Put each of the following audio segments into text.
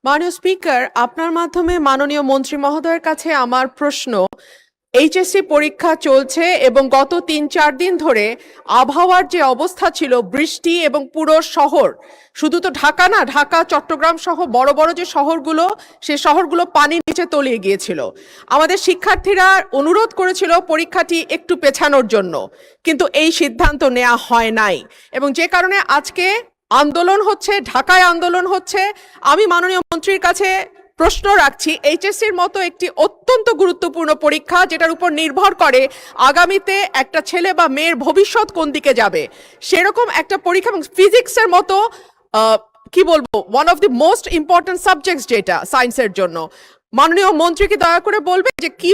মাননীয় স্পিকার, আপনার মাধ্যমে মাননীয় মন্ত্রী মহোদয়ের কাছে আমার প্রশ্ন, এইচএসসি পরীক্ষা চলছে এবং গত ৩-৪ দিন ধরে আবহাওয়ার যে অবস্থা ছিল, বৃষ্টি এবং পুরো শহর, শুধু তো ঢাকা না, ঢাকা চট্টগ্রাম সহ বড় বড় যে শহরগুলো, সে শহরগুলো পানির নিচে তলিয়ে গিয়েছিল। আমাদের শিক্ষার্থীরা অনুরোধ করেছিল পরীক্ষাটি একটু পেছানোর জন্য, কিন্তু এই সিদ্ধান্ত নেওয়া হয় নাই এবং যে কারণে আজকে আন্দোলন হচ্ছে, ঢাকায় আন্দোলন হচ্ছে। আমি মাননীয় মন্ত্রীর কাছে প্রশ্ন রাখছি, এইচএসসির মতো একটি অত্যন্ত গুরুত্বপূর্ণ পরীক্ষা, যেটার উপর নির্ভর করে আগামীতে একটা ছেলে বা মেয়ের ভবিষ্যৎ কোন দিকে যাবে, সেরকম একটা পরীক্ষা, এবং ফিজিক্সের মতো কি বলবো, one of the most important subjects যেটা সায়েন্সের জন্য, মাননীয় মন্ত্রীকে দয়া করে বলবে যে কি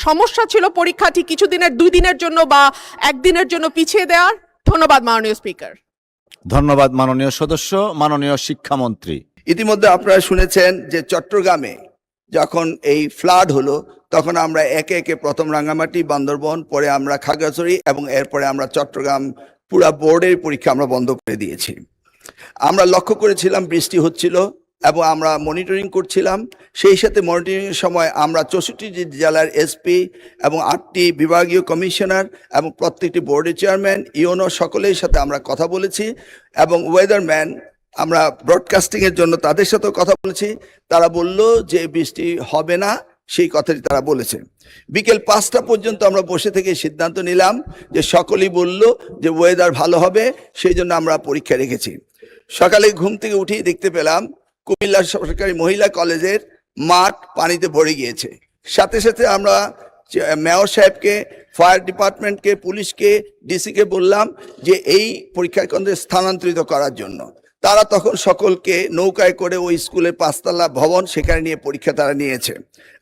সমস্যা ছিল পরীক্ষাটি কিছুদিনের, 2 দিনের জন্য বা 1 দিনের জন্য পিছিয়ে দেওয়ার। ধন্যবাদ মাননীয় স্পিকার। ধন্যবাদ মাননীয় সদস্য। মাননীয় শিক্ষামন্ত্রী। ইতিমধ্যে আপনারা শুনেছেন যে চট্টগ্রামে যখন এই ফ্লাড হলো, তখন আমরা একে একে প্রথম রাঙ্গামাটি, বান্দরবন, পরে আমরা খাগড়াছড়ি এবং এরপরে আমরা চট্টগ্রাম পুরা বোর্ডের পরীক্ষা আমরা বন্ধ করে দিয়েছি। আমরা লক্ষ্য করেছিলাম বৃষ্টি হচ্ছিল এবং আমরা মনিটরিং করছিলাম। সেই সাথে মনিটরিংয়ের সময় আমরা 64টি জেলার এসপি এবং 8টি বিভাগীয় কমিশনার এবং প্রত্যেকটি বোর্ডের চেয়ারম্যান, ইউনো সকলের সাথে আমরা কথা বলেছি এবং ওয়েদারম্যান আমরা ব্রডকাস্টিংয়ের জন্য তাদের সাথেও কথা বলেছি। তারা বলল যে বৃষ্টি হবে না, সেই কথাটি তারা বলেছে। বিকেল 5টা পর্যন্ত আমরা বসে থেকে সিদ্ধান্ত নিলাম যে সকলেই বলল যে ওয়েদার ভালো হবে, সেই জন্য আমরা পরীক্ষা রেখেছি। সকালে ঘুম থেকে উঠেই দেখতে পেলাম কুমিল্লা সরকারি মহিলা কলেজের মাঠ পানিতে ভরে গিয়েছে। সাথে সাথে আমরা মেয়র সাহেবকে, ফায়ার ডিপার্টমেন্টকে, পুলিশকে, ডিসিকে বললাম যে এই পরীক্ষা কেন্দ্রে স্থানান্তরিত করার জন্য। তারা তখন সকলকে নৌকায় করে ওই স্কুলের 5তলা ভবন সেখানে নিয়ে পরীক্ষা তারা নিয়েছে।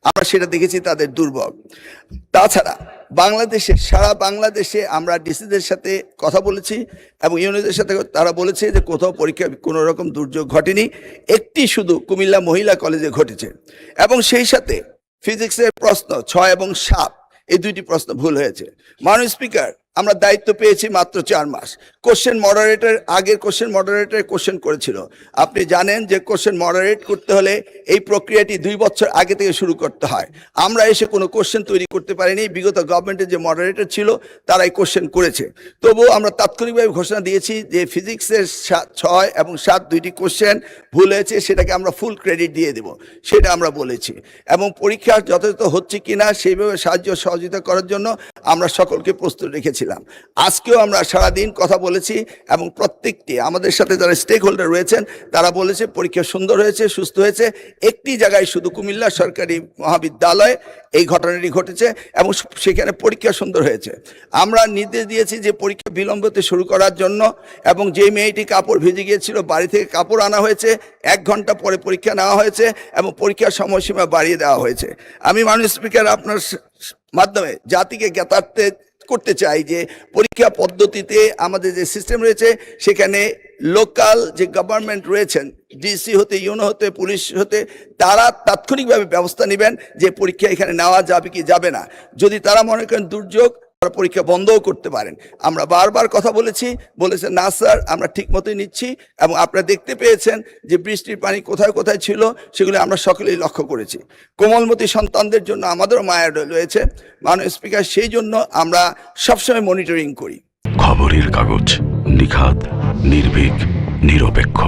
আমরা সেটা দেখেছি তাদের দুর্ভোগ। তাছাড়া বাংলাদেশে, সারা বাংলাদেশে আমরা ডিসিদের সাথে কথা বলেছি এবং ইউনিয়নের সাথে, তারা বলেছে যে কোথাও পরীক্ষা কোনো রকম দুর্যোগ ঘটেনি, একটি শুধু কুমিল্লা মহিলা কলেজে ঘটেছে। এবং সেই সাথে ফিজিক্সের প্রশ্ন 6 এবং 7, এই 2টি প্রশ্ন ভুল হয়েছে। মাননীয় স্পিকার, আমরা দায়িত্ব পেয়েছি মাত্র 4 মাস। কোশ্চেন মডারেটর, আগের কোশ্চেন মডারেটর কোশ্চেন করেছিল। আপনি জানেন যে কোশ্চেন মডারেট করতে হলে এই প্রক্রিয়াটি 2 বছর আগে থেকে শুরু করতে হয়। আমরা এসে কোনো কোশ্চেন তৈরি করতে পারিনি। বিগত গভর্নমেন্টের যে মডারেটর ছিল তারা এই কোশ্চেন করেছে। তবুও আমরা তাৎক্ষণিকভাবে ঘোষণা দিয়েছি যে ফিজিক্সের 6 এবং 7 2টি কোশ্চেন ভুল হয়েছে, সেটাকে আমরা ফুল ক্রেডিট দিয়ে দেব, সেটা আমরা বলেছি। এবং পরীক্ষা যথাযথ হচ্ছে কিনা সেইভাবে সাহায্য সহযোগিতা করার জন্য আমরা সকলকে প্রস্তুত রেখেছিলাম। আজকেও আমরা সারাদিন কথা বলেছি এবং প্রত্যেকটি আমাদের সাথে যারা স্টেক হোল্ডার রয়েছেন তারা বলেছে পরীক্ষা সুন্দর হয়েছে, সুস্থ হয়েছে। একটি জায়গায় শুধু কুমিল্লা সরকারি মহাবিদ্যালয়ে এই ঘটনাটি ঘটেছে এবং সেখানে পরীক্ষা সুন্দর হয়েছে। আমরা নির্দেশ দিয়েছি যে পরীক্ষা বিলম্বতে শুরু করার জন্য, এবং যে মেয়েটি কাপড় ভিজে গিয়েছিল বাড়ি থেকে কাপড় আনা হয়েছে, 1 ঘন্টা পরে পরীক্ষা নেওয়া হয়েছে এবং পরীক্ষার সময়সীমা বাড়িয়ে দেওয়া হয়েছে। আমি মাননীয় স্পিকার আপনার মাধ্যমে জাতিকে জ্ঞাতার্থে করতে চাই যে পরীক্ষা পদ্ধতিতে আমাদের যে সিস্টেম রয়েছে সেখানে লোকাল যে গভর্নমেন্ট রয়েছেন, ডিসি হতে, ইউনো হতে, পুলিশ হতে, তারা তাৎক্ষণিকভাবে ব্যবস্থা নেবেন যে পরীক্ষা এখানে নেওয়া যাবে কি যাবে না। যদি তারা মনে করেন দুর্যোগ, তারা পরীক্ষা বন্ধও করতে পারেন। আমরা বারবার কথা বলেছেন না স্যার, আমরা ঠিক মতোই নিচ্ছি এবং আপনারা দেখতে পেয়েছেন যে বৃষ্টির পানি কোথায় কোথায় ছিল সেগুলো আমরা সকলেই লক্ষ্য করেছি। কোমলমতি সন্তানদের জন্য আমাদেরও মায়া রয়েছে মাননীয় স্পিকার, সেই জন্য আমরা সবসময় মনিটরিং করি। খবরের কাগজ, নিখাত, নির্ভীক, নিরপেক্ষ।